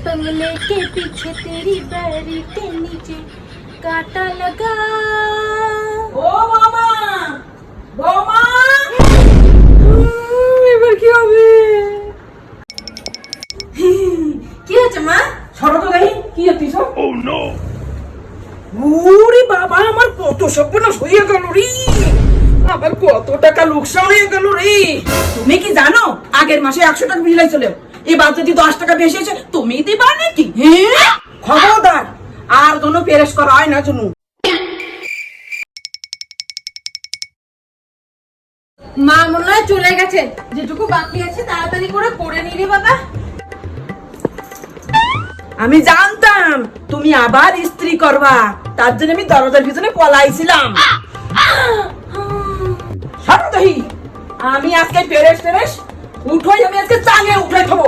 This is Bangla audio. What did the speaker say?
बंगले के पीछे तेरी बैरी के नीचे कांटा लगा। ও মামা বৌমা এবার কি হবে? কি হয়েছে মা? সরো তো দেখি কি হচ্ছিস? Oh no! ওরে বাবা আমার কত সর্বনাশ হয়ে গেল রে, আমার কত টাকা লোকসান হয়ে গেল রে। তুমি কি জানো আগের মাসে 100 টাকা বিল আইছিল, এবার যদি 10 টাকা বেশি হয়েছে তুমি দিবা নাকি? হ্যাঁ খবরদার আর কোনো পেরেশ করা হয় না জন্য। মা মনে হয় চলে গেছে, যেটুকু বাকি আছে তাড়াতাড়ি করে নিরে বাবা। আমি জানতাম তুমি আবার স্ত্রী করবা, তার জন্য আমি দরজার পিছনে পলাইছিলাম। সরো দেখি আমি আজকে পেরেশ উঠোই, আমি আজকে চাঙে উঠাই খাবো।